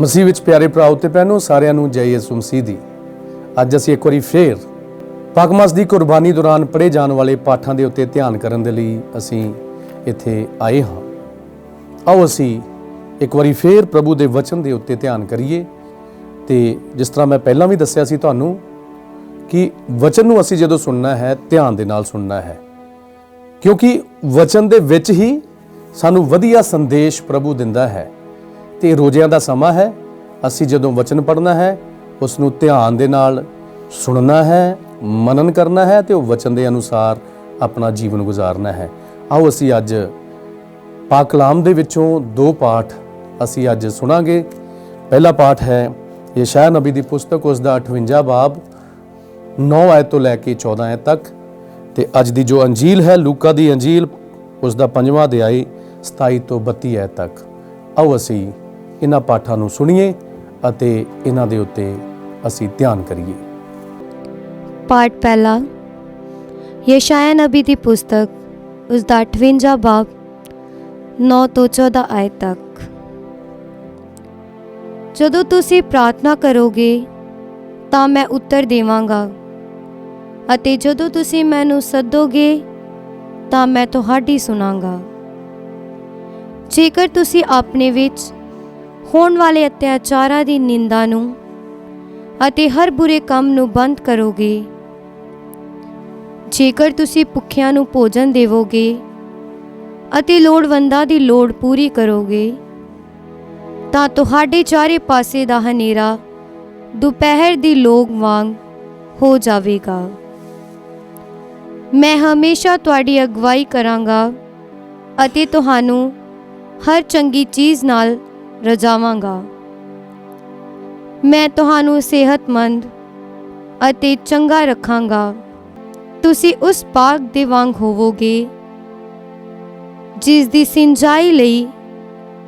ਮਸੀਹ ਵਿੱਚ ਪਿਆਰੇ ਭਰਾਓ ਤੇ ਭੈਣੋ, ਸਾਰਿਆਂ ਨੂੰ ਜੈ ਯਿਸੂ ਮਸੀਹ ਦੀ। ਅੱਜ ਅਸੀਂ ਇੱਕ ਵਾਰੀ ਫੇਰ ਪਾਕ ਮਾਸ ਦੀ ਕੁਰਬਾਨੀ ਦੌਰਾਨ ਪੜ੍ਹੇ ਜਾਣ ਵਾਲੇ ਪਾਠਾਂ ਦੇ ਉੱਤੇ ਧਿਆਨ ਕਰਨ ਦੇ ਲਈ ਅਸੀਂ ਇੱਥੇ ਆਏ ਹਾਂ। ਆਓ ਅਸੀਂ ਇੱਕ ਵਾਰੀ ਫੇਰ ਪ੍ਰਭੂ ਦੇ ਵਚਨ ਦੇ ਉੱਤੇ ਧਿਆਨ ਕਰੀਏ। ਤੇ ਜਿਸ ਤਰ੍ਹਾਂ ਮੈਂ ਪਹਿਲਾਂ ਵੀ ਦੱਸਿਆ ਸੀ ਤੁਹਾਨੂੰ ਕਿ ਵਚਨ ਨੂੰ ਅਸੀਂ ਜਦੋਂ ਸੁਣਨਾ ਹੈ, ਧਿਆਨ ਦੇ ਨਾਲ ਸੁਣਨਾ ਹੈ, ਕਿਉਂਕਿ ਵਚਨ ਦੇ ਵਿੱਚ ਹੀ ਸਾਨੂੰ ਵਧੀਆ ਸੰਦੇਸ਼ ਪ੍ਰਭੂ ਦਿੰਦਾ ਹੈ। ਤੇ ਰੋਜ਼ਿਆਂ ਦਾ ਸਮਾਂ ਹੈ, ਅਸੀਂ ਜਦੋਂ ਵਚਨ ਪੜ੍ਹਨਾ ਹੈ ਉਸ ਨੂੰ ਧਿਆਨ ਦੇ ਨਾਲ ਸੁਣਨਾ ਹੈ, ਮਨਨ ਕਰਨਾ ਹੈ ਤੇ ਉਹ ਵਚਨ ਦੇ ਅਨੁਸਾਰ ਆਪਣਾ ਜੀਵਨ ਗੁਜ਼ਾਰਨਾ ਹੈ। ਆਓ ਅਸੀਂ ਅੱਜ ਪਾਕ ਕਲਾਮ ਦੇ ਵਿੱਚੋਂ ਦੋ ਪਾਠ ਅਸੀਂ ਅੱਜ ਸੁਣਾਂਗੇ। ਪਹਿਲਾ ਪਾਠ ਹੈ ਯਸ਼ਾਇਆ ਨਬੀ ਦੀ ਪੁਸਤਕ, ਉਸ ਦਾ 58 ਬਾਬ 9 ਆਇਤ ਤੋਂ ਲੈ ਕੇ 14 ਆਇਤ ਤੱਕ। ਤੇ ਅੱਜ ਦੀ ਜੋ ਅੰਜੀਲ ਹੈ ਲੂਕਾ ਦੀ ਅੰਜੀਲ, ਉਸ ਦਾ 5ਵਾਂ ਅਧਿਆਇ 27 ਤੋਂ 32 ਆਇਤ ਤੱਕ। ਆਓ ਅਸੀਂ ਇਹਨਾਂ ਪਾਠਾਂ ਨੂੰ ਸੁਣੀਏ ਅਤੇ ਇਹਨਾਂ ਦੇ ਉੱਤੇ ਅਸੀਂ ਧਿਆਨ ਕਰੀਏ। ਪਾਠ ਪਹਿਲਾ, ਯਸ਼ਾਇਆ ਨਬੀ ਦੀ ਪੁਸਤਕ, ਉਸ ਦਾ 58 ਬਾਬ 9 ਤੋਂ 14 ਆਇਤ ਤੱਕ। ਜਦੋਂ ਤੁਸੀਂ ਪ੍ਰਾਰਥਨਾ ਕਰੋਗੇ ਤਾਂ ਮੈਂ ਉੱਤਰ ਦੇਵਾਂਗਾ, ਅਤੇ ਜਦੋਂ ਤੁਸੀਂ ਮੈਨੂੰ ਸੱਦੋਗੇ ਤਾਂ ਮੈਂ ਤੁਹਾਡੀ ਸੁਣਾਂਗਾ। ਜੇਕਰ ਤੁਸੀਂ ਆਪਣੇ ਵਿੱਚ ਹੋਣ ਵਾਲੇ ਅਤਿਆਚਾਰਾਂ ਦੀ ਨਿੰਦਾ ਨੂੰ ਅਤੇ ਹਰ ਬੁਰੇ ਕੰਮ ਨੂੰ ਬੰਦ ਕਰੋਗੇ, ਜੇਕਰ ਤੁਸੀਂ ਭੁੱਖਿਆਂ ਨੂੰ ਭੋਜਨ ਦੇਵੋਗੇ ਅਤੇ ਲੋੜਵੰਦਾਂ ਦੀ ਲੋੜ ਪੂਰੀ ਕਰੋਗੇ, ਤਾਂ ਤੁਹਾਡੇ ਚਾਰੇ ਪਾਸੇ ਦਾ ਹਨੇਰਾ ਦੁਪਹਿਰ ਦੀ ਲੋਗ ਵਾਂਗ ਹੋ ਜਾਵੇਗਾ। ਮੈਂ ਹਮੇਸ਼ਾ ਤੁਹਾਡੀ ਅਗਵਾਈ ਕਰਾਂਗਾ ਅਤੇ ਤੁਹਾਨੂੰ ਹਰ ਚੰਗੀ ਚੀਜ਼ ਨਾਲ ਰਜਾਵਾਂਗਾ। ਮੈਂ ਤੁਹਾਨੂੰ ਸਿਹਤਮੰਦ ਅਤੇ ਚੰਗਾ ਰੱਖਾਂਗਾ। ਤੁਸੀਂ ਉਸ ਬਾਗ ਦੇ ਵਾਂਗ ਹੋਵੋਗੇ ਜਿਸ ਦੀ ਸਿੰਜਾਈ ਲਈ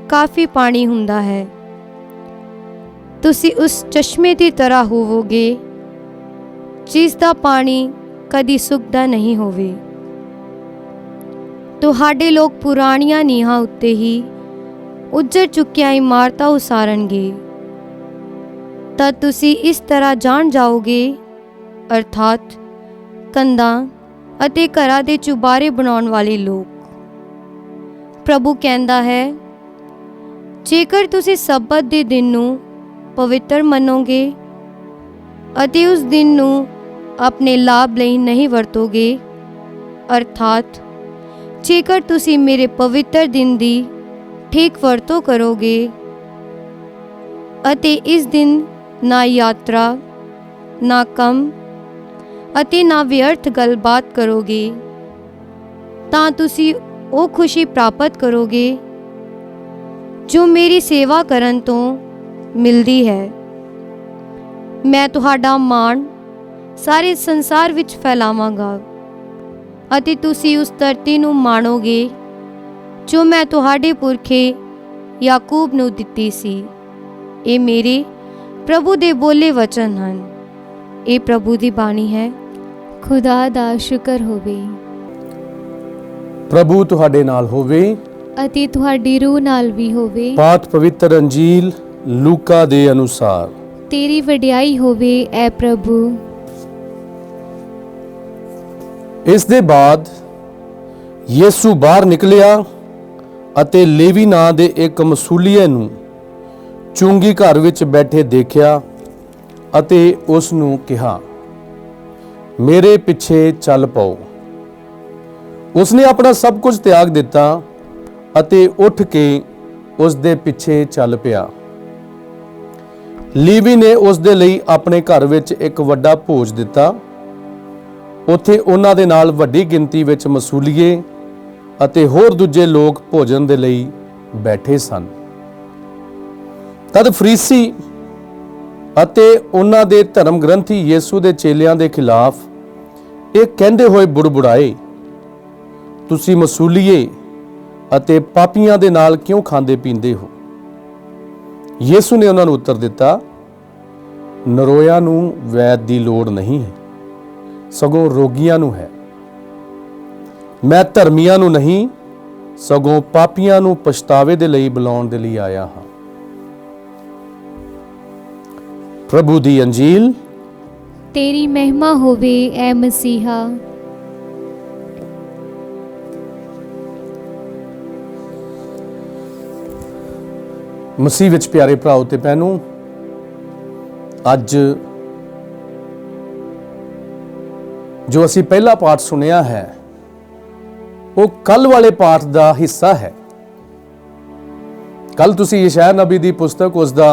ਕਾਫੀ ਪਾਣੀ ਹੁੰਦਾ ਹੈ। ਤੁਸੀਂ ਉਸ ਚਸ਼ਮੇ ਦੀ ਤਰ੍ਹਾਂ ਹੋਵੋਗੇ ਜਿਸ ਦਾ ਪਾਣੀ ਕਦੀ ਸੁੱਕਦਾ ਨਹੀਂ ਹੋਵੇ। ਤੁਹਾਡੇ ਲੋਕ ਪੁਰਾਣੀਆਂ ਨੀਹਾਂ ਉੱਤੇ ਹੀ ਉੱਜੜ ਚੁੱਕੀਆਂ ਇਮਾਰਤਾਂ ਉਸਾਰਨਗੇ। ਤਾਂ ਤੁਸੀਂ ਇਸ ਤਰ੍ਹਾਂ ਜਾਣ ਜਾਓਗੇ, ਅਰਥਾਤ ਕੰਧਾਂ ਅਤੇ ਘਰਾਂ ਦੇ ਚੁਬਾਰੇ ਬਣਾਉਣ ਵਾਲੇ ਲੋਕ। ਪ੍ਰਭੂ ਕਹਿੰਦਾ ਹੈ, ਜੇਕਰ ਤੁਸੀਂ ਸਬਤ ਦੇ ਦਿਨ ਨੂੰ ਪਵਿੱਤਰ ਮੰਨੋਗੇ ਅਤੇ ਉਸ ਦਿਨ ਨੂੰ ਆਪਣੇ ਲਾਭ ਲਈ ਨਹੀਂ ਵਰਤੋਗੇ, ਅਰਥਾਤ ਜੇਕਰ ਤੁਸੀਂ ਮੇਰੇ ਪਵਿੱਤਰ ਦਿਨ ਦੀ ਠੀਕ ਵਰਤੋਂ ਕਰੋਗੇ ਅਤੇ ਇਸ ਦਿਨ ਨਾ ਯਾਤਰਾ, ਨਾ ਕੰਮ ਅਤੇ ਨਾ ਵਿਅਰਥ ਗੱਲਬਾਤ ਕਰੋਗੇ, ਤਾਂ ਤੁਸੀਂ ਉਹ ਖੁਸ਼ੀ ਪ੍ਰਾਪਤ ਕਰੋਗੇ ਜੋ ਮੇਰੀ ਸੇਵਾ ਕਰਨ ਤੋਂ ਮਿਲਦੀ ਹੈ। ਮੈਂ ਤੁਹਾਡਾ ਮਾਣ ਸਾਰੇ ਸੰਸਾਰ ਵਿੱਚ ਫੈਲਾਵਾਂਗਾ ਅਤੇ ਤੁਸੀਂ ਉਸ ਧਰਤੀ ਨੂੰ ਮਾਣੋਗੇ ਜੋ ਮੈਂ ਤੁਹਾਡੇ ਪੁਰਖੇ ਯਾਕੂਬ ਨੂੰ ਦਿੱਤੀ ਸੀ। ਇਹ ਮੇਰੇ ਪ੍ਰਭੂ ਦੇ ਬੋਲੇ ਵਚਨ ਹਨ। ਇਹ ਪ੍ਰਭੂ ਦੀ ਬਾਣੀ ਹੈ। ਖੁਦਾ ਦਾ ਸ਼ੁਕਰ ਹੋਵੇ। ਪ੍ਰਭੂ ਤੁਹਾਡੇ ਨਾਲ ਹੋਵੇ ਅਤੇ ਤੁਹਾਡੀ ਰੂਹ ਨਾਲ ਵੀ ਹੋਵੇ। ਪਾਠ ਪਵਿੱਤਰ ਅੰਜੀਲ ਲੂਕਾ ਦੇ ਅਨੁਸਾਰ। ਤੇਰੀ ਵਡਿਆਈ ਹੋਵੇ ਐ ਪ੍ਰਭੂ। ਇਸ ਦੇ ਬਾਅਦ ਯਿਸੂ ਬਾਹਰ ਨਿਕਲਿਆ ਅਤੇ ਲੇਵੀ ਨਾਂ ਦੇ ਇੱਕ ਮਸੂਲੀਏ ਨੂੰ ਚੁੰਗੀ ਘਰ ਵਿੱਚ ਬੈਠੇ ਦੇਖਿਆ ਅਤੇ ਉਸ ਨੂੰ ਕਿਹਾ, ਮੇਰੇ ਪਿੱਛੇ ਚੱਲ ਪਾਓ। ਉਸਨੇ ਆਪਣਾ ਸਭ ਕੁਝ ਤਿਆਗ ਦਿੱਤਾ ਅਤੇ ਉੱਠ ਕੇ ਉਸ ਦੇ ਪਿੱਛੇ ਚੱਲ ਪਿਆ। ਲੇਵੀ ਨੇ ਉਸ ਦੇ ਲਈ ਆਪਣੇ ਘਰ ਵਿੱਚ ਇੱਕ ਵੱਡਾ ਭੋਜ ਦਿੱਤਾ। ਉੱਥੇ ਉਹਨਾਂ ਦੇ ਨਾਲ ਵੱਡੀ ਗਿਣਤੀ ਵਿੱਚ ਮਸੂਲੀਏ ਅਤੇ ਹੋਰ ਦੂਜੇ ਲੋਕ ਭੋਜਨ ਦੇ ਲਈ ਬੈਠੇ ਸਨ। ਤਦ ਫਰੀਸੀ ਅਤੇ ਉਹਨਾਂ ਦੇ ਧਰਮ ਗ੍ਰੰਥੀ ਯਿਸੂ ਦੇ ਚੇਲਿਆਂ ਦੇ ਖਿਲਾਫ ਇਹ ਕਹਿੰਦੇ ਹੋਏ ਬੁੜਬੁੜਾਏ, ਤੁਸੀਂ ਮਸੂਲੀਏ ਅਤੇ ਪਾਪੀਆਂ ਦੇ ਨਾਲ ਕਿਉਂ ਖਾਂਦੇ ਪੀਂਦੇ ਹੋ? ਯਿਸੂ ਨੇ ਉਹਨਾਂ ਨੂੰ ਉੱਤਰ ਦਿੱਤਾ, ਨਰੋਇਆਂ ਨੂੰ ਵੈਦ ਦੀ ਲੋੜ ਨਹੀਂ ਹੈ, ਸਗੋਂ ਰੋਗੀਆਂ ਨੂੰ ਹੈ। ਮੈਂ ਧਰਮੀਆਂ ਨੂੰ ਨਹੀਂ, ਸਗੋਂ ਪਾਪੀਆਂ ਨੂੰ ਪਛਤਾਵੇ ਦੇ ਲਈ ਬੁਲਾਉਣ ਦੇ ਲਈ ਆਇਆ ਹਾਂ। प्रभु दी अंजील। तेरी महिमा होवे ऐ मसीहा। मसीह विच प्यारे भराओ ते भैनों, अज जो असी पहला पाठ सुनिया है वो कल वाले पाठ का हिस्सा है। कल तुसी यशायाह नबी दी पुस्तक उसका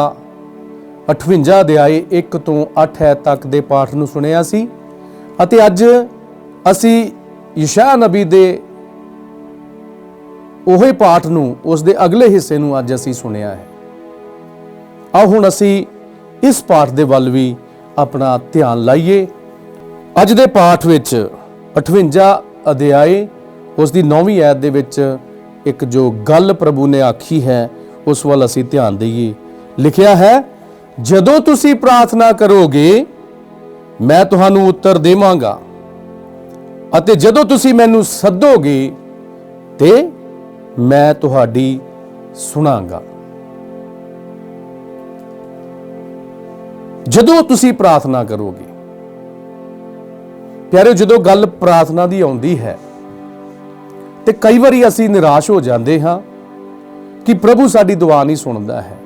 58 अध्याय 1 ਤੋਂ 8 तक दे पाठ ਨੂੰ सुनिया सी ਅਤੇ ਅੱਜ ਅਸੀਂ ਯਸ਼ਾयाह नबी ਦੇ ਉਹੇ ਪਾਠ ਨੂੰ ਉਸ ਦੇ ਅਗਲੇ ਹਿੱਸੇ ਨੂੰ ਅੱਜ ਅਸੀਂ ਸੁਣਿਆ ਹੈ। ਆਓ ਹੁਣ ਅਸੀਂ ਇਸ ਪਾਠ ਦੇ ਵੱਲ ਵੀ ਆਪਣਾ ਧਿਆਨ ਲਾਈਏ। ਅੱਜ ਦੇ ਪਾਠ ਵਿੱਚ 58 ਅਧਿਆਏ ਉਸ ਦੀ 9ਵੀਂ ਆਇਤ ਦੇ ਵਿੱਚ ਇੱਕ ਜੋ ਗੱਲ ਪ੍ਰਭੂ ਨੇ ਆਖੀ ਹੈ ਉਸ ਵੱਲ ਅਸੀਂ ਧਿਆਨ ਦਈਏ। ਲਿਖਿਆ ਹੈ, ਜਦੋਂ ਤੁਸੀਂ ਪ੍ਰਾਰਥਨਾ ਕਰੋਗੇ ਮੈਂ ਤੁਹਾਨੂੰ ਉੱਤਰ ਦੇਵਾਂਗਾ ਅਤੇ ਜਦੋਂ ਤੁਸੀਂ ਮੈਨੂੰ ਸੱਦੋਗੇ ਤੇ ਮੈਂ ਤੁਹਾਡੀ ਸੁਣਾਂਗਾ। ਜਦੋਂ ਤੁਸੀਂ ਪ੍ਰਾਰਥਨਾ ਕਰੋਗੇ, ਪਿਆਰੇ, ਜਦੋਂ ਗੱਲ ਪ੍ਰਾਰਥਨਾ ਦੀ ਆਉਂਦੀ ਹੈ ਤੇ ਕਈ ਵਾਰੀ ਅਸੀਂ ਨਿਰਾਸ਼ ਹੋ ਜਾਂਦੇ ਹਾਂ ਕਿ ਪ੍ਰਭੂ ਸਾਡੀ ਦੁਆ ਨਹੀਂ ਸੁਣਦਾ ਹੈ।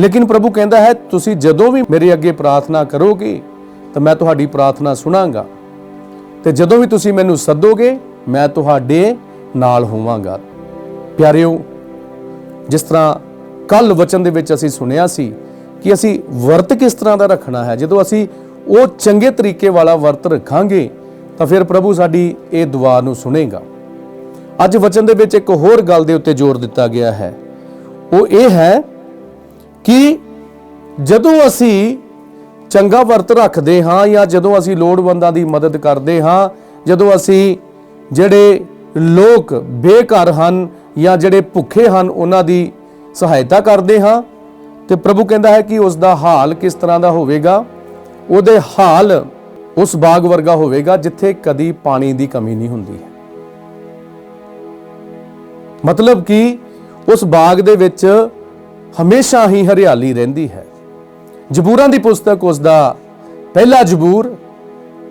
ਲੇਕਿਨ ਪ੍ਰਭੂ ਕਹਿੰਦਾ ਹੈ, ਤੁਸੀਂ ਜਦੋਂ ਵੀ ਮੇਰੇ ਅੱਗੇ ਪ੍ਰਾਰਥਨਾ ਕਰੋਗੇ ਤਾਂ ਮੈਂ ਤੁਹਾਡੀ ਪ੍ਰਾਰਥਨਾ ਸੁਣਾਂਗਾ ਤੇ ਜਦੋਂ ਵੀ ਤੁਸੀਂ ਮੈਨੂੰ ਸੱਦੋਗੇ ਮੈਂ ਤੁਹਾਡੇ ਨਾਲ ਹੋਵਾਂਗਾ। ਪਿਆਰਿਓ, ਜਿਸ ਤਰ੍ਹਾਂ ਕੱਲ ਵਚਨ ਦੇ ਵਿੱਚ ਅਸੀਂ ਸੁਣਿਆ ਸੀ ਕਿ ਅਸੀਂ ਵਰਤ ਕਿਸ ਤਰ੍ਹਾਂ ਦਾ ਰੱਖਣਾ ਹੈ, ਜਦੋਂ ਅਸੀਂ ਉਹ ਚੰਗੇ ਤਰੀਕੇ ਵਾਲਾ ਵਰਤ ਰੱਖਾਂਗੇ ਤਾਂ ਫਿਰ ਪ੍ਰਭੂ ਸਾਡੀ ਇਹ ਦੁਆ ਨੂੰ ਸੁਣੇਗਾ। ਅੱਜ ਵਚਨ ਦੇ ਵਿੱਚ ਇੱਕ ਹੋਰ ਗੱਲ ਦੇ ਉੱਤੇ ਜ਼ੋਰ ਦਿੱਤਾ ਗਿਆ ਹੈ, ਉਹ ਇਹ ਹੈ ਕਿ ਜਦੋਂ ਅਸੀਂ ਚੰਗਾ ਵਰਤ ਰੱਖਦੇ ਹਾਂ ਜਾਂ ਜਦੋਂ ਅਸੀਂ ਲੋੜਵੰਦਾਂ ਦੀ ਮਦਦ ਕਰਦੇ ਹਾਂ, ਜਦੋਂ ਅਸੀਂ ਜਿਹੜੇ ਲੋਕ ਬੇਘਰ ਹਨ ਜਾਂ ਜਿਹੜੇ ਭੁੱਖੇ ਹਨ ਉਹਨਾਂ ਦੀ ਸਹਾਇਤਾ ਕਰਦੇ ਹਾਂ, ਤੇ ਪ੍ਰਭੂ ਕਹਿੰਦਾ ਹੈ ਕਿ ਉਸ ਦਾ ਹਾਲ ਕਿਸ ਤਰ੍ਹਾਂ ਦਾ ਹੋਵੇਗਾ। ਉਹਦੇ ਹਾਲ ਉਸ ਬਾਗ ਵਰਗਾ ਹੋਵੇਗਾ ਜਿੱਥੇ ਕਦੀ ਪਾਣੀ ਦੀ ਕਮੀ ਨਹੀਂ ਹੁੰਦੀ ਹੈ। ਮਤਲਬ ਕਿ ਉਸ ਬਾਗ ਦੇ ਵਿੱਚ ਹਮੇਸ਼ਾ ਹੀ ਹਰਿਆਲੀ ਰਹਿੰਦੀ ਹੈ। ਜ਼ਬੂਰਾਂ ਦੀ ਪੁਸਤਕ ਉਸ ਦਾ ਪਹਿਲਾ ਜ਼ਬੂਰ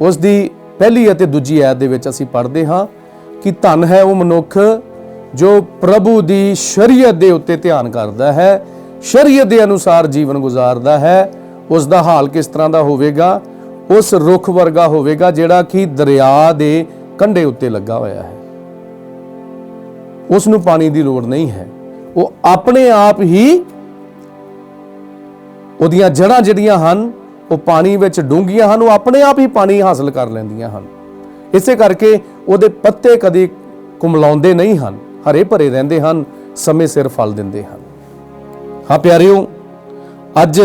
ਉਸ ਦੀ ਪਹਿਲੀ ਅਤੇ ਦੂਜੀ ਆਇਤ ਦੇ ਵਿੱਚ ਅਸੀਂ ਪੜ੍ਹਦੇ ਹਾਂ ਕਿ ਧਨ ਹੈ ਉਹ ਮਨੁੱਖ ਜੋ ਪ੍ਰਭੂ ਦੀ ਸ਼ਰੀਅਤ ਦੇ ਉੱਤੇ ਧਿਆਨ ਕਰਦਾ ਹੈ, ਸ਼ਰੀਅਤ ਦੇ ਅਨੁਸਾਰ ਜੀਵਨ ਗੁਜ਼ਾਰਦਾ ਹੈ। ਉਸ ਦਾ ਹਾਲ ਕਿਸ ਤਰ੍ਹਾਂ ਦਾ ਹੋਵੇਗਾ? ਉਸ ਰੁੱਖ ਵਰਗਾ ਹੋਵੇਗਾ ਜਿਹੜਾ ਕਿ ਦਰਿਆ ਦੇ ਕੰਢੇ ਉੱਤੇ ਲੱਗਾ ਹੋਇਆ ਹੈ। ਉਸ ਨੂੰ ਪਾਣੀ ਦੀ ਲੋੜ ਨਹੀਂ ਹੈ, ਉਹ ਆਪਣੇ ਆਪ ਹੀ ਉਹਦੀਆਂ ਜੜ੍ਹਾਂ ਜਿਹੜੀਆਂ ਹਨ ਉਹ ਪਾਣੀ ਵਿੱਚ ਡੂੰਘੀਆਂ ਹਨ, ਉਹ ਆਪਣੇ ਆਪ ਹੀ ਪਾਣੀ ਹਾਸਲ ਕਰ ਲੈਂਦੀਆਂ ਹਨ। ਇਸੇ ਕਰਕੇ ਉਹਦੇ ਪੱਤੇ ਕਦੇ ਕੁਮਲਾਉਂਦੇ ਨਹੀਂ ਹਨ, ਹਰੇ ਭਰੇ ਰਹਿੰਦੇ ਹਨ, ਸਮੇਂ ਸਿਰ ਫਲ ਦਿੰਦੇ ਹਨ। ਹਾਂ ਪਿਆਰਿਓ, ਅੱਜ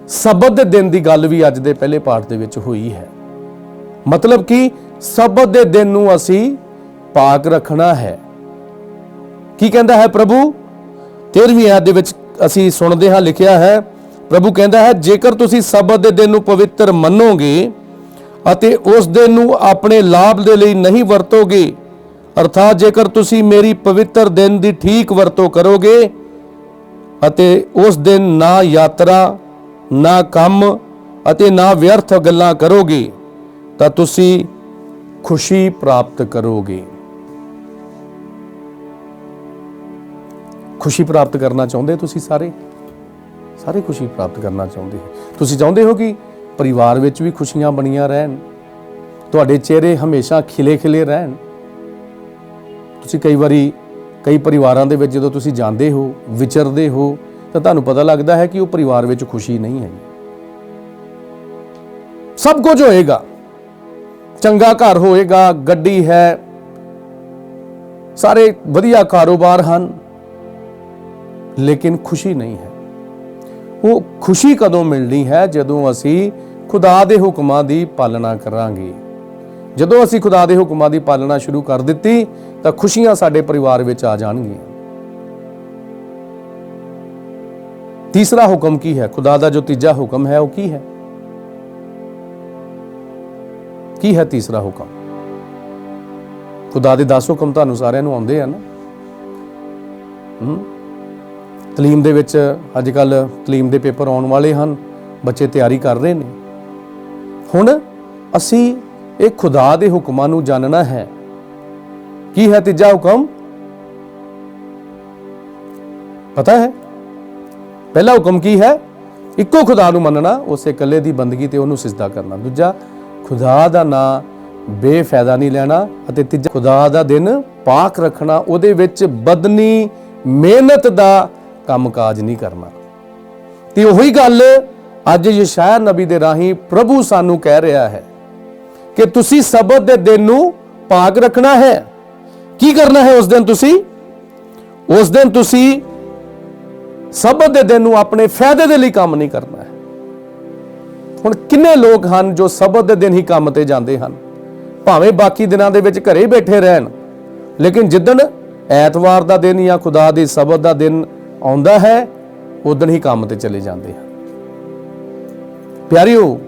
ਸਬਤ ਦੇ ਦਿਨ ਦੀ ਗੱਲ ਵੀ ਅੱਜ ਦੇ ਪਹਿਲੇ ਪਾਠ ਦੇ ਵਿੱਚ ਹੋਈ ਹੈ। ਮਤਲਬ ਕਿ ਸਬਤ ਦੇ ਦਿਨ ਨੂੰ ਅਸੀਂ ਪਾਕ ਰੱਖਣਾ ਹੈ। ਕੀ ਕਹਿੰਦਾ ਹੈ ਪ੍ਰਭੂ? 13ਵੀਂ ਆਇਤ ਦੇ ਵਿੱਚ ਅਸੀਂ ਸੁਣਦੇ ਹਾਂ, ਲਿਖਿਆ ਹੈ, ਪ੍ਰਭੂ ਕਹਿੰਦਾ ਹੈ, ਜੇਕਰ ਤੁਸੀਂ ਸਬਤ ਦੇ ਦਿਨ ਨੂੰ ਪਵਿੱਤਰ ਮੰਨੋਗੇ ਅਤੇ ਉਸ ਦਿਨ ਨੂੰ ਆਪਣੇ ਲਾਭ ਦੇ ਲਈ ਨਹੀਂ ਵਰਤੋਗੇ, ਅਰਥਾਤ ਜੇਕਰ ਤੁਸੀਂ ਮੇਰੀ ਪਵਿੱਤਰ ਦਿਨ ਦੀ ਠੀਕ ਵਰਤੋਂ ਕਰੋਗੇ ਅਤੇ ਉਸ ਦਿਨ ਨਾ ਯਾਤਰਾ, ਨਾ ਕੰਮ ਅਤੇ ਨਾ ਵਿਅਰਥ ਗੱਲਾਂ ਕਰੋਗੇ ਤਾਂ ਤੁਸੀਂ ਖੁਸ਼ੀ ਪ੍ਰਾਪਤ ਕਰੋਗੇ। ਖੁਸ਼ੀ ਪ੍ਰਾਪਤ ਕਰਨਾ ਚਾਹੁੰਦੇ ਤੁਸੀਂ? ਸਾਰੇ ਖੁਸ਼ੀ ਪ੍ਰਾਪਤ ਕਰਨਾ ਚਾਹੁੰਦੇ ਹੋ। ਤੁਸੀਂ ਚਾਹੁੰਦੇ ਹੋ ਕਿ ਪਰਿਵਾਰ ਵਿੱਚ ਵੀ ਖੁਸ਼ੀਆਂ ਬਣੀਆਂ ਰਹਿਣ, ਤੁਹਾਡੇ ਚਿਹਰੇ ਹਮੇਸ਼ਾ ਖਿਲੇ ਰਹਿਣ। ਤੁਸੀਂ ਕਈ ਵਾਰੀ ਕਈ ਪਰਿਵਾਰਾਂ ਦੇ ਵਿੱਚ ਜਦੋਂ ਤੁਸੀਂ ਜਾਂਦੇ ਹੋ, ਵਿਚਰਦੇ ਹੋ, ਤਾਂ ਤੁਹਾਨੂੰ ਪਤਾ ਲੱਗਦਾ ਹੈ ਕਿ ਉਹ ਪਰਿਵਾਰ ਵਿੱਚ ਖੁਸ਼ੀ ਨਹੀਂ ਹੈ। ਸਭ ਕੁਝ ਹੋਏਗਾ, ਚੰਗਾ ਘਰ ਹੋਏਗਾ, ਗੱਡੀ ਹੈ, ਸਾਰੇ ਵਧੀਆ ਕਾਰੋਬਾਰ ਹਨ, ਲੇਕਿਨ ਖੁਸ਼ੀ ਨਹੀਂ ਹੈ। ਉਹ ਖੁਸ਼ੀ ਕਦੋਂ ਮਿਲਣੀ ਹੈ? ਜਦੋਂ ਅਸੀਂ ਖੁਦਾ ਦੇ ਹੁਕਮਾਂ ਦੀ ਪਾਲਣਾ ਕਰਾਂਗੇ। ਜਦੋਂ ਅਸੀਂ ਖੁਦਾ ਦੇ ਹੁਕਮਾਂ ਦੀ ਪਾਲਣਾ ਸ਼ੁਰੂ ਕਰ ਦਿੱਤੀ ਤਾਂ ਖੁਸ਼ੀਆਂ ਸਾਡੇ ਪਰਿਵਾਰ ਵਿੱਚ ਆ ਜਾਣਗੀਆਂ। ਤੀਸਰਾ ਹੁਕਮ ਕੀ ਹੈ? ਖੁਦਾ ਦਾ ਜੋ ਤੀਜਾ ਹੁਕਮ ਹੈ ਉਹ ਕੀ ਹੈ? ਕੀ ਹੈ ਤੀਸਰਾ ਹੁਕਮ? ਖੁਦਾ ਦੇ 10 ਹੁਕਮ ਤੁਹਾਨੂੰ ਸਾਰਿਆਂ ਨੂੰ ਆਉਂਦੇ ਆ ਨਾ? ਤਲੀਮ ਦੇ ਵਿੱਚ ਅੱਜ ਕੱਲ੍ਹ ਤਲੀਮ ਦੇ ਪੇਪਰ ਆਉਣ ਵਾਲੇ ਹਨ, ਬੱਚੇ ਤਿਆਰੀ ਕਰ ਰਹੇ ਨੇ। ਹੁਣ ਅਸੀਂ ਇਹ ਖੁਦਾ ਦੇ ਹੁਕਮਾਂ ਨੂੰ ਜਾਣਨਾ ਹੈ। ਕੀ ਹੈ ਤੀਜਾ ਹੁਕਮ? ਪਤਾ ਹੈ? ਪਹਿਲਾ ਹੁਕਮ ਕੀ ਹੈ? ਇੱਕੋ ਖੁਦਾ ਨੂੰ ਮੰਨਣਾ, ਉਸੇ ਇਕੱਲੇ ਦੀ ਬੰਦਗੀ ਤੇ ਉਹਨੂੰ ਸਿਜਦਾ ਕਰਨਾ। ਦੂਜਾ, ਖੁਦਾ ਦਾ ਨਾਂ ਬੇਫਾਇਦਾ ਨਹੀਂ ਲੈਣਾ। ਅਤੇ ਤੀਜਾ, ਖੁਦਾ ਦਾ ਦਿਨ ਪਾਕ ਰੱਖਣਾ, ਉਹਦੇ ਵਿੱਚ ਬਦਨੀ ਮਿਹਨਤ ਦਾ ਕੰਮਕਾਜ ਨਹੀਂ ਕਰਨਾ। ਤੇ ਉਹੀ ਗੱਲ ਅੱਜ ਯਸ਼ਾਇਆ ਨਬੀ ਦੇ ਰਾਹੀਂ ਪ੍ਰਭੂ ਸਾਨੂੰ ਕਹਿ ਰਿਹਾ ਹੈ ਕਿ ਤੁਸੀਂ ਸਬਤ ਦੇ ਦਿਨ ਨੂੰ ਪਾਕ ਰੱਖਣਾ ਹੈ। ਕੀ ਕਰਨਾ ਹੈ ਉਸ ਦਿਨ? ਉਸ ਦਿਨ ਤੁਸੀਂ ਸਬਤ ਦੇ ਦਿਨ ਨੂੰ ਆਪਣੇ ਫਾਇਦੇ ਦੇ ਲਈ ਕੰਮ ਨਹੀਂ ਕਰਨਾ ਹੈ। ਹੁਣ ਕਿੰਨੇ ਲੋਕ ਹਨ ਜੋ ਸਬਤ ਦੇ ਦਿਨ ਹੀ ਕੰਮ ਤੇ ਜਾਂਦੇ ਹਨ, ਭਾਵੇਂ ਬਾਕੀ ਦਿਨਾਂ ਦੇ ਵਿੱਚ ਘਰੇ ਬੈਠੇ ਰਹਿਣ, ਲੇਕਿਨ ਜਿੱਦਣ ਐਤਵਾਰ ਦਾ ਦਿਨ ਜਾਂ ਖੁਦਾ ਦੀ ਸਬਤ ਦਾ ਦਿਨ ਆਉਂਦਾ ਹੈ, ਉਦਣ ਹੀ ਕੰਮ ਤੇ ਚਲੇ ਜਾਂਦੇ ਹਨ। ਪਿਆਰਿਓ,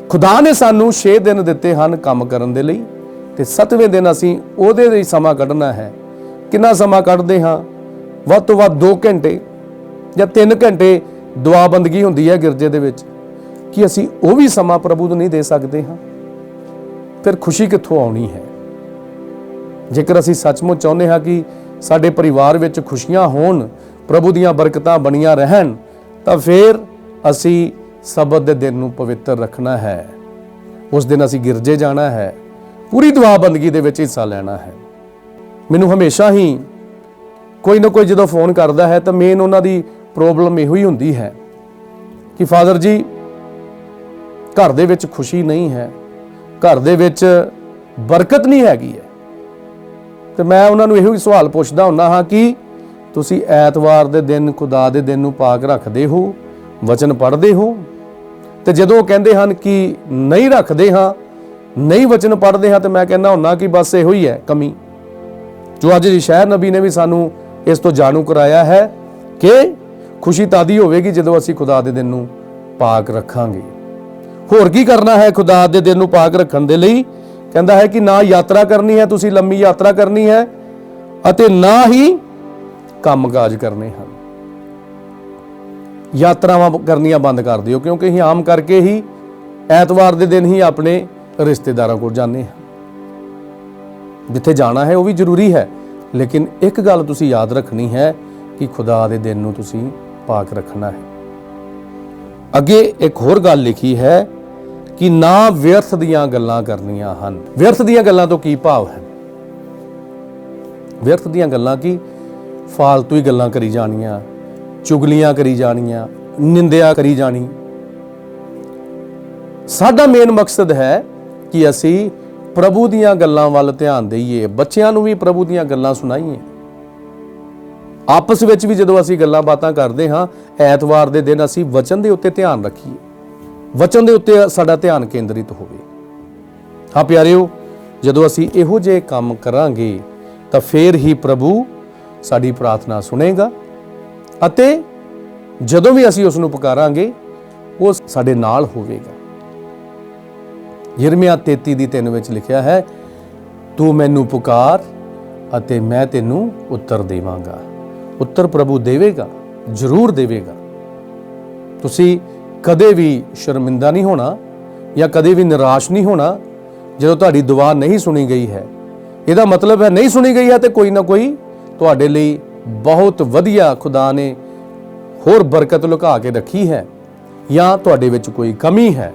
ਖੁਦਾ ਨੇ ਸਾਨੂੰ 6 ਦਿਨ ਦਿੱਤੇ ਹਨ ਕੰਮ ਕਰਨ ਦੇ ਲਈ, ਤੇ 7ਵੇਂ ਦਿਨ ਅਸੀਂ ਉਹਦੇ ਲਈ ਸਮਾਂ ਕੱਢਣਾ ਹੈ। ਕਿੰਨਾ ਸਮਾਂ ਕੱਢਦੇ ਹਾਂ? ਵੱਧ ਤੋਂ ਵੱਧ 2 ਘੰਟੇ ਜਾਂ 3 ਘੰਟੇ ਦੁਆ ਬੰਦਗੀ ਹੁੰਦੀ ਹੈ ਗਿਰਜੇ ਦੇ ਵਿੱਚ। ਕਿ ਅਸੀਂ ਉਹ ਵੀ ਸਮਾਂ ਪ੍ਰਭੂ ਨੂੰ ਨਹੀਂ ਦੇ ਸਕਦੇ ਹਾਂ? ਫਿਰ ਖੁਸ਼ੀ ਕਿੱਥੋਂ ਆਉਣੀ ਹੈ? ਜੇਕਰ ਅਸੀਂ ਸੱਚਮੁੱਚ ਚਾਹੁੰਦੇ ਹਾਂ ਕਿ ਸਾਡੇ ਪਰਿਵਾਰ ਵਿੱਚ ਖੁਸ਼ੀਆਂ ਹੋਣ, ਪ੍ਰਭੂ ਦੀਆਂ ਬਰਕਤਾਂ ਬਣੀਆਂ ਰਹਿਣ, ਤਾਂ ਫਿਰ ਅਸੀਂ ਸਬਤ ਦੇ ਦਿਨ ਨੂੰ ਪਵਿੱਤਰ ਰੱਖਣਾ ਹੈ। ਉਸ ਦਿਨ ਅਸੀਂ ਗਿਰਜੇ ਜਾਣਾ ਹੈ, ਪੂਰੀ ਦੁਆ ਬੰਦਗੀ ਦੇ ਵਿੱਚ ਹਿੱਸਾ ਲੈਣਾ ਹੈ। ਮੈਨੂੰ ਹਮੇਸ਼ਾ ਹੀ ਕੋਈ ਨਾ ਕੋਈ ਜਦੋਂ ਫੋਨ ਕਰਦਾ ਹੈ ਤਾਂ ਮੇਨ ਉਹਨਾਂ ਦੀ ਪ੍ਰੋਬਲਮ ਇਹੋ ਹੀ ਹੁੰਦੀ ਹੈ ਕਿ ਫਾਦਰ ਜੀ, ਘਰ ਦੇ ਵਿੱਚ ਖੁਸ਼ੀ ਨਹੀਂ ਹੈ, ਘਰ ਦੇ ਵਿੱਚ ਬਰਕਤ ਨਹੀਂ ਹੈਗੀ ਹੈ। ਤੇ ਮੈਂ ਉਹਨਾਂ ਨੂੰ ਇਹੋ ਹੀ ਸਵਾਲ ਪੁੱਛਦਾ ਹੁੰਦਾ ਹਾਂ ਕਿ ਤੁਸੀਂ ਐਤਵਾਰ ਦੇ ਦਿਨ, ਖੁਦਾ ਦੇ ਦਿਨ ਨੂੰ ਪਾਕ ਰੱਖਦੇ ਹੋ, ਵਚਨ ਪੜ੍ਹਦੇ ਹੋ? ਤੇ ਜਦੋਂ ਉਹ ਕਹਿੰਦੇ ਹਨ ਕਿ ਨਹੀਂ ਰੱਖਦੇ ਹਾਂ, ਨਹੀਂ ਵਚਨ ਪੜ੍ਹਦੇ ਹਾਂ, ਤੇ ਮੈਂ ਕਹਿੰਦਾ ਹੁੰਦਾ ਕਿ ਬਸ ਇਹੋ ਹੀ ਹੈ ਕਮੀ, ਜੋ ਅੱਜ ਯਸ਼ਾਇਆ ਨਬੀ ਨੇ ਵੀ ਸਾਨੂੰ ਇਸ ਤੋਂ ਜਾਣੂ ਕਰਾਇਆ ਹੈ ਕਿ ਖੁਸ਼ੀ ਤਾਦੀ ਹੋਵੇਗੀ ਜਦੋਂ ਅਸੀਂ ਖੁਦਾ ਦੇ ਦਿਨ ਨੂੰ ਪਾਕ ਰੱਖਾਂਗੇ। ਹੋਰ ਕੀ ਕਰਨਾ ਹੈ ਖੁਦਾ ਦੇ ਦਿਨ ਨੂੰ ਪਾਕ ਰੱਖਣ ਦੇ ਲਈ? ਕਹਿੰਦਾ ਹੈ ਕਿ ਨਾ ਯਾਤਰਾ ਕਰਨੀ ਹੈ, ਤੁਸੀਂ ਲੰਮੀ ਯਾਤਰਾ ਕਰਨੀ ਹੈ, ਅਤੇ ਨਾ ਹੀ ਕੰਮਕਾਜ ਕਰਨੇ ਹਨ। ਯਾਤਰਾਵਾਂ ਕਰਨੀਆਂ ਬੰਦ ਕਰ ਦਿਓ, ਕਿਉਂਕਿ ਅਸੀਂ ਆਮ ਕਰਕੇ ਹੀ ਐਤਵਾਰ ਦੇ ਦਿਨ ਹੀ ਆਪਣੇ ਰਿਸ਼ਤੇਦਾਰਾਂ ਕੋਲ ਜਾਂਦੇ ਹਾਂ। ਜਿੱਥੇ ਜਾਣਾ ਹੈ ਉਹ ਵੀ ਜ਼ਰੂਰੀ ਹੈ, ਲੇਕਿਨ ਇੱਕ ਗੱਲ ਤੁਸੀਂ ਯਾਦ ਰੱਖਣੀ ਹੈ ਕਿ ਖੁਦਾ ਦੇ ਦਿਨ ਨੂੰ ਤੁਸੀਂ ਪਾਕ ਰੱਖਣਾ ਹੈ। ਅੱਗੇ ਇੱਕ ਹੋਰ ਗੱਲ ਲਿਖੀ ਹੈ ਕਿ ਨਾ ਵਿਅਰਥ ਦੀਆਂ ਗੱਲਾਂ ਕਰਨੀਆਂ ਹਨ। ਵਿਅਰਥ ਦੀਆਂ ਗੱਲਾਂ ਤੋਂ ਕੀ ਭਾਵ ਹੈ? ਵਿਅਰਥ ਦੀਆਂ ਗੱਲਾਂ ਕੀ? ਫਾਲਤੂ ਹੀ ਗੱਲਾਂ ਕਰੀ ਜਾਣੀਆਂ, ਚੁਗਲੀਆਂ ਕਰੀ ਜਾਣੀਆਂ, ਨਿੰਦਿਆ ਕਰੀ ਜਾਣੀ। ਸਾਡਾ ਮੇਨ ਮਕਸਦ ਹੈ ਕਿ ਅਸੀਂ ਪ੍ਰਭੂ ਦੀਆਂ ਗੱਲਾਂ ਵੱਲ ਧਿਆਨ ਦੇਈਏ, ਬੱਚਿਆਂ ਨੂੰ ਵੀ ਪ੍ਰਭੂ ਦੀਆਂ ਗੱਲਾਂ ਸੁਣਾਈਏ। ਆਪਸ ਵਿੱਚ ਵੀ ਜਦੋਂ ਅਸੀਂ ਗੱਲਾਂ ਬਾਤਾਂ ਕਰਦੇ ਹਾਂ, ਐਤਵਾਰ ਦੇ ਦਿਨ ਅਸੀਂ ਵਚਨ ਦੇ ਉੱਤੇ ਧਿਆਨ ਰੱਖੀਏ, ਵਚਨ ਦੇ ਉੱਤੇ ਸਾਡਾ ਧਿਆਨ ਕੇਂਦਰਿਤ ਹੋਵੇ। ਹਾਂ ਪਿਆਰਿਓ, ਜਦੋਂ ਅਸੀਂ ਇਹੋ ਜਿਹੇ ਕੰਮ ਕਰਾਂਗੇ ਤਾਂ ਫੇਰ ਹੀ ਪ੍ਰਭੂ ਸਾਡੀ ਪ੍ਰਾਰਥਨਾ ਸੁਣੇਗਾ, ਅਤੇ ਜਦੋਂ ਵੀ ਅਸੀਂ ਉਸ ਨੂੰ ਪੁਕਾਰਾਂਗੇ ਉਹ ਸਾਡੇ ਨਾਲ ਹੋਵੇਗਾ। ਯਿਰਮੀਆ 33:3 ਵਿੱਚ ਲਿਖਿਆ ਹੈ, ਤੂੰ ਮੈਨੂੰ ਪੁਕਾਰ ਅਤੇ ਮੈਂ ਤੈਨੂੰ ਉੱਤਰ ਦੇਵਾਂਗਾ। ਉੱਤਰ ਪ੍ਰਭੂ ਦੇਵੇਗਾ, ਜ਼ਰੂਰ ਦੇਵੇਗਾ। ਤੁਸੀਂ ਕਦੇ ਵੀ ਸ਼ਰਮਿੰਦਾ ਨਹੀਂ ਹੋਣਾ ਜਾਂ ਕਦੇ ਵੀ ਨਿਰਾਸ਼ ਨਹੀਂ ਹੋਣਾ ਜਦੋਂ ਤੁਹਾਡੀ ਦੁਆ ਨਹੀਂ ਸੁਣੀ ਗਈ ਹੈ। ਇਹਦਾ ਮਤਲਬ ਹੈ ਨਹੀਂ ਸੁਣੀ ਗਈ ਹੈ ਤੇ ਕੋਈ ਨਾ ਕੋਈ ਤੁਹਾਡੇ ਲਈ ਬਹੁਤ ਵਧੀਆ ਖੁਦਾ ਨੇ ਹੋਰ ਬਰਕਤ ਲੁਕਾ ਕੇ ਰੱਖੀ ਹੈ, ਜਾਂ ਤੁਹਾਡੇ ਵਿੱਚ ਕੋਈ ਕਮੀ ਹੈ।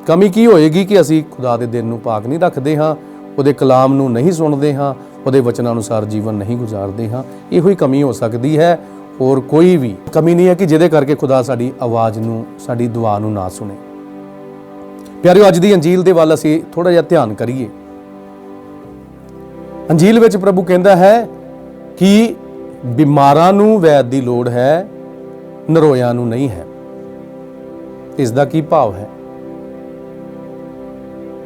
ਕਮੀ ਕੀ ਹੋਏਗੀ ਕਿ ਅਸੀਂ ਖੁਦਾ ਦੇ ਦਿਨ ਨੂੰ ਪਾਕ ਨਹੀਂ ਰੱਖਦੇ ਹਾਂ, ਉਹਦੇ ਕਲਾਮ ਨੂੰ ਨਹੀਂ ਸੁਣਦੇ ਹਾਂ, ਉਹਦੇ ਵਚਨਾਂ ਅਨੁਸਾਰ ਜੀਵਨ ਨਹੀਂ ਗੁਜ਼ਾਰਦੇ ਹਾਂ। ਇਹੋ ਹੀ ਕਮੀ ਹੋ ਸਕਦੀ ਹੈ, ਹੋਰ ਕੋਈ ਵੀ ਕਮੀ ਨਹੀਂ ਹੈ ਕਿ ਜਿਹਦੇ ਕਰਕੇ ਖੁਦਾ ਸਾਡੀ ਆਵਾਜ਼ ਨੂੰ, ਸਾਡੀ ਦੁਆ ਨੂੰ ਨਾ ਸੁਣੇ। ਪਿਆਰਿਓ, ਅੱਜ ਦੀ ਅੰਜੀਲ ਦੇ ਵੱਲ ਅਸੀਂ ਥੋੜਾ ਜਿਹਾ ਧਿਆਨ ਕਰੀਏ। ਅੰਜੀਲ ਵਿੱਚ ਪ੍ਰਭੂ ਕਹਿੰਦਾ ਹੈ ਕਿ ਬਿਮਾਰਾਂ ਨੂੰ ਵੈਦ ਦੀ ਲੋੜ ਹੈ, ਨਰੋਇਆਂ ਨੂੰ ਨਹੀਂ ਹੈ। ਇਸ ਦਾ ਕੀ ਭਾਵ ਹੈ?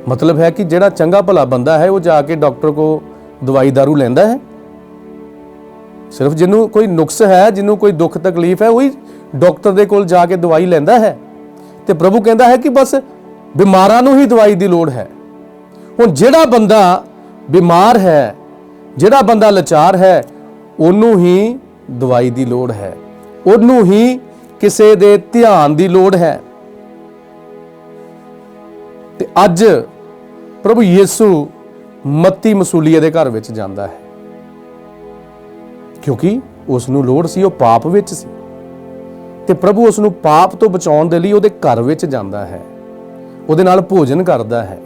ਮਤਲਬ ਹੈ ਕਿ ਜਿਹੜਾ ਚੰਗਾ ਭਲਾ ਬੰਦਾ ਹੈ ਉਹ ਜਾ ਕੇ ਡਾਕਟਰ ਕੋ ਦਵਾਈ ਦਾਰੂ ਲੈਂਦਾ ਹੈ? ਸਿਰਫ ਜਿਹਨੂੰ ਕੋਈ ਨੁਕਸ ਹੈ, ਜਿਹਨੂੰ ਕੋਈ ਦੁੱਖ ਤਕਲੀਫ ਹੈ, ਉਹੀ ਡਾਕਟਰ ਦੇ ਕੋਲ ਜਾ ਕੇ ਦਵਾਈ ਲੈਂਦਾ ਹੈ। ਤੇ ਪ੍ਰਭੂ ਕਹਿੰਦਾ ਹੈ ਕਿ ਬਸ ਬਿਮਾਰਾਂ ਨੂੰ ਹੀ ਦਵਾਈ ਦੀ ਲੋੜ ਹੈ। ਹੁਣ ਜਿਹੜਾ ਬੰਦਾ ਬਿਮਾਰ ਹੈ, ਜਿਹੜਾ ਬੰਦਾ ਲਾਚਾਰ ਹੈ, ਉਹਨੂੰ ਹੀ ਦਵਾਈ ਦੀ ਲੋੜ ਹੈ, ਉਹਨੂੰ ਹੀ ਕਿਸੇ ਦੇ ਧਿਆਨ ਦੀ ਲੋੜ ਹੈ। ਤੇ ਅੱਜ ਪ੍ਰਭੂ ਯਿਸੂ ਮੱਤੀ ਮਸੂਲੀਏ ਦੇ ਘਰ ਵਿੱਚ ਜਾਂਦਾ ਹੈ, ਕਿਉਂਕਿ ਉਸ ਨੂੰ ਲੋੜ ਸੀ, ਉਹ ਪਾਪ ਵਿੱਚ ਸੀ ਤੇ ਪ੍ਰਭੂ ਉਸ ਨੂੰ ਪਾਪ ਤੋਂ ਬਚਾਉਣ ਦੇ ਲਈ ਉਹਦੇ ਘਰ ਵਿੱਚ ਜਾਂਦਾ ਹੈ, ਉਹਦੇ ਨਾਲ ਭੋਜਨ ਕਰਦਾ ਹੈ।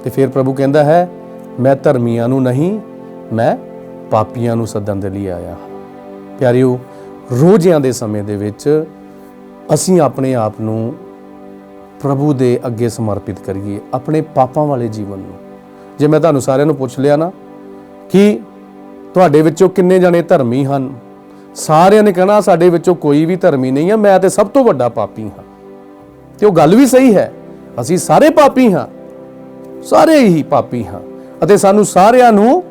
ਤੇ ਫਿਰ ਪ੍ਰਭੂ ਕਹਿੰਦਾ ਹੈ, ਮੈਂ ਧਰਮੀਆਂ ਨੂੰ ਨਹੀਂ, ਮੈਂ ਪਾਪੀਆਂ ਨੂੰ ਸੱਦਣ ਦੇ ਲਈ ਆਇਆ ਹਾਂ। ਪਿਆਰਿਓ, ਰੋਜ਼ਿਆਂ ਦੇ ਸਮੇਂ ਦੇ ਵਿੱਚ ਅਸੀਂ ਆਪਣੇ ਆਪ ਨੂੰ ਪ੍ਰਭੂ ਦੇ ਅੱਗੇ ਸਮਰਪਿਤ ਕਰੀਏ, ਆਪਣੇ ਪਾਪਾਂ ਵਾਲੇ ਜੀਵਨ ਨੂੰ। ਜੇ ਮੈਂ ਤੁਹਾਨੂੰ ਸਾਰਿਆਂ ਨੂੰ ਪੁੱਛ ਲਿਆ ਨਾ ਕਿ ਤੁਹਾਡੇ ਵਿੱਚੋਂ ਕਿੰਨੇ ਜਣੇ ਧਰਮੀ ਹਨ, ਸਾਰਿਆਂ ਨੇ ਕਹਿਣਾ ਸਾਡੇ ਵਿੱਚੋਂ ਕੋਈ ਵੀ ਧਰਮੀ ਨਹੀਂ ਹੈ, ਮੈਂ ਤੇ ਸਭ ਤੋਂ ਵੱਡਾ ਪਾਪੀ ਹਾਂ। ਤੇ ਉਹ ਗੱਲ ਵੀ ਸਹੀ ਹੈ, ਅਸੀਂ ਸਾਰੇ ਪਾਪੀ ਹਾਂ, ਸਾਰੇ ਹੀ ਪਾਪੀ ਹਾਂ ਅਤੇ ਸਾਨੂੰ ਸਾਰਿਆਂ ਨੂੰ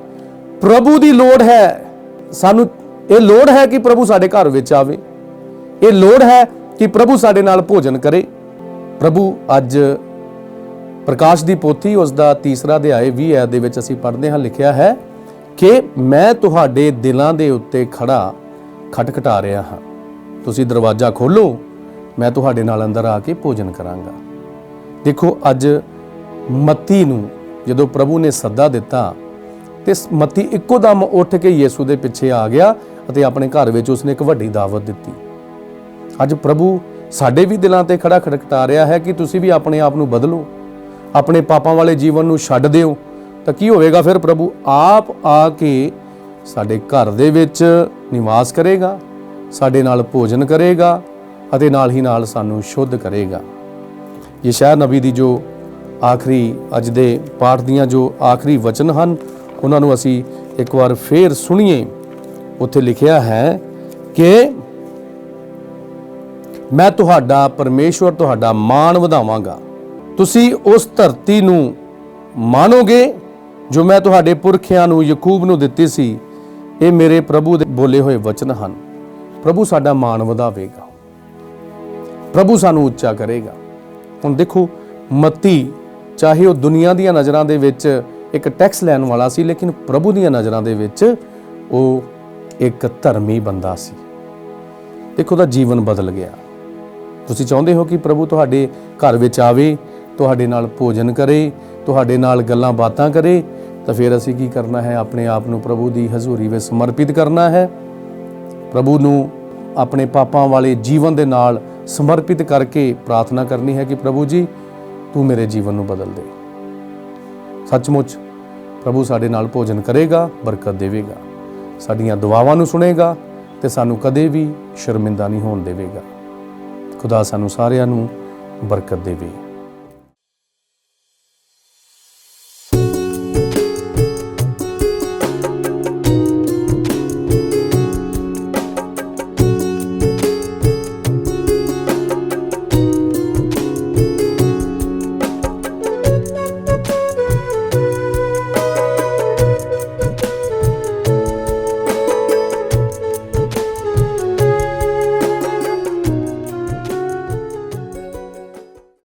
ਪ੍ਰਭੂ ਦੀ ਲੋੜ ਹੈ। ਸਾਨੂੰ ਇਹ ਲੋੜ ਹੈ ਕਿ ਪ੍ਰਭੂ ਸਾਡੇ ਘਰ ਵਿੱਚ ਆਵੇ, ਇਹ ਲੋੜ ਹੈ ਕਿ ਪ੍ਰਭੂ ਸਾਡੇ ਨਾਲ ਭੋਜਨ ਕਰੇ। ਪ੍ਰਭੂ ਅੱਜ ਪ੍ਰਕਾਸ਼ ਦੀ ਪੋਥੀ ਉਸ ਦਾ 3 ਅਧਿਆਇ 20 ਐਤ ਦੇ ਵਿੱਚ ਅਸੀਂ ਪੜ੍ਹਦੇ ਹਾਂ, ਲਿਖਿਆ ਹੈ ਕਿ ਮੈਂ ਤੁਹਾਡੇ ਦਿਲਾਂ ਦੇ ਉੱਤੇ ਖੜਾ ਖਟਖਟਾ ਰਿਹਾ ਹਾਂ, ਤੁਸੀਂ ਦਰਵਾਜ਼ਾ ਖੋਲੋ, ਮੈਂ ਤੁਹਾਡੇ ਨਾਲ ਅੰਦਰ ਆ ਕੇ ਭੋਜਨ ਕਰਾਂਗਾ। ਦੇਖੋ, ਅੱਜ ਮੱਤੀ ਨੂੰ ਜਦੋਂ ਪ੍ਰਭੂ ਨੇ ਸੱਦਾ ਦਿੱਤਾ ਤੇ ਮੱਤੀ ਇੱਕੋ ਦਮ ਉੱਠ ਕੇ ਯਿਸੂ ਦੇ ਪਿੱਛੇ ਆ ਗਿਆ ਅਤੇ ਆਪਣੇ ਘਰ ਵਿੱਚ ਉਸਨੇ ਇੱਕ ਵੱਡੀ ਦਾਵਤ ਦਿੱਤੀ। ਅੱਜ ਪ੍ਰਭੂ ਸਾਡੇ ਵੀ ਦਿਲਾਂ ਤੇ ਖੜਾ ਖਟਖਟਾ ਰਿਹਾ ਹੈ ਕਿ ਤੁਸੀਂ ਵੀ ਆਪਣੇ ਆਪ ਨੂੰ ਬਦਲੋ, ਆਪਣੇ ਪਾਪਾਂ ਵਾਲੇ ਜੀਵਨ ਨੂੰ ਛੱਡ ਦਿਓ। ਤਾਂ ਕੀ ਹੋਵੇਗਾ ਫਿਰ? ਪ੍ਰਭੂ ਆਪ ਆ ਕੇ ਸਾਡੇ ਘਰ ਦੇ ਵਿੱਚ ਨਿਵਾਸ ਕਰੇਗਾ, ਸਾਡੇ ਨਾਲ ਭੋਜਨ ਕਰੇਗਾ ਅਤੇ ਨਾਲ ਹੀ ਨਾਲ ਸਾਨੂੰ ਸ਼ੁੱਧ ਕਰੇਗਾ। ਯਸ਼ਾਇਆ ਨਬੀ ਦੀ ਜੋ ਆਖਰੀ ਅੱਜ ਦੇ ਪਾਠ ਦੀਆਂ ਜੋ ਆਖਰੀ ਵਚਨ ਹਨ, ਉਹਨਾਂ ਨੂੰ ਅਸੀਂ ਇੱਕ ਵਾਰ ਫੇਰ ਸੁਣੀਏ। ਉੱਥੇ ਲਿਖਿਆ ਹੈ ਕਿ ਮੈਂ ਤੁਹਾਡਾ ਪਰਮੇਸ਼ਵਰ, ਤੁਹਾਡਾ ਮਾਣ ਵਧਾਵਾਂਗਾ, ਤੁਸੀਂ ਉਸ ਧਰਤੀ ਨੂੰ ਮਾਣੋਗੇ ਜੋ ਮੈਂ ਤੁਹਾਡੇ ਪੁਰਖਿਆਂ ਨੂੰ, ਯਾਕੂਬ ਨੂੰ ਦਿੱਤੀ ਸੀ। ਇਹ ਮੇਰੇ ਪ੍ਰਭੂ ਦੇ ਬੋਲੇ ਹੋਏ ਵਚਨ ਹਨ। ਪ੍ਰਭੂ ਸਾਡਾ ਮਾਣ ਵਧਾਵੇਗਾ, ਪ੍ਰਭੂ ਸਾਨੂੰ ਉੱਚਾ ਕਰੇਗਾ। ਹੁਣ ਦੇਖੋ, ਮੱਤੀ ਚਾਹੇ ਉਹ ਦੁਨੀਆ ਦੀਆਂ ਨਜ਼ਰਾਂ ਦੇ ਵਿੱਚ ਇੱਕ ਟੈਕਸ ਲੈਣ ਵਾਲਾ ਸੀ, ਲੇਕਿਨ ਪ੍ਰਭੂ ਦੀਆਂ ਨਜ਼ਰਾਂ ਦੇ ਵਿੱਚ ਉਹ ਇੱਕ ਧਰਮੀ ਬੰਦਾ ਸੀ। ਦੇਖੋ, ਉਹਦਾ ਜੀਵਨ ਬਦਲ ਗਿਆ। ਤੁਸੀਂ ਚਾਹੁੰਦੇ ਹੋ ਕਿ ਪ੍ਰਭੂ ਤੁਹਾਡੇ ਘਰ ਵਿੱਚ ਆਵੇ, ਤੁਹਾਡੇ ਨਾਲ ਭੋਜਨ ਕਰੇ, ਤੁਹਾਡੇ ਨਾਲ ਗੱਲਾਂ ਬਾਤਾਂ ਕਰੇ, ਤਾਂ ਫਿਰ ਅਸੀਂ ਕੀ ਕਰਨਾ ਹੈ? ਆਪਣੇ ਆਪ ਨੂੰ ਪ੍ਰਭੂ ਦੀ ਹਜ਼ੂਰੀ ਵਿੱਚ ਸਮਰਪਿਤ ਕਰਨਾ ਹੈ। ਪ੍ਰਭੂ ਨੂੰ ਆਪਣੇ ਪਾਪਾਂ ਵਾਲੇ ਜੀਵਨ ਦੇ ਨਾਲ ਸਮਰਪਿਤ ਕਰਕੇ ਪ੍ਰਾਰਥਨਾ ਕਰਨੀ ਹੈ ਕਿ ਪ੍ਰਭੂ ਜੀ, ਤੂੰ ਮੇਰੇ ਜੀਵਨ ਨੂੰ ਬਦਲ ਦੇ। ਸੱਚਮੁੱਚ ਪ੍ਰਭੂ ਸਾਡੇ ਨਾਲ ਭੋਜਨ ਕਰੇਗਾ, ਬਰਕਤ ਦੇਵੇਗਾ, ਸਾਡੀਆਂ ਦੁਆਵਾਂ ਨੂੰ ਸੁਣੇਗਾ ਤੇ ਸਾਨੂੰ ਕਦੇ ਵੀ ਸ਼ਰਮਿੰਦਾ ਨਹੀਂ ਹੋਣ ਦੇਵੇਗਾ। ਖੁਦਾ ਸਾਨੂੰ ਸਾਰਿਆਂ ਨੂੰ ਬਰਕਤ ਦੇਵੇ।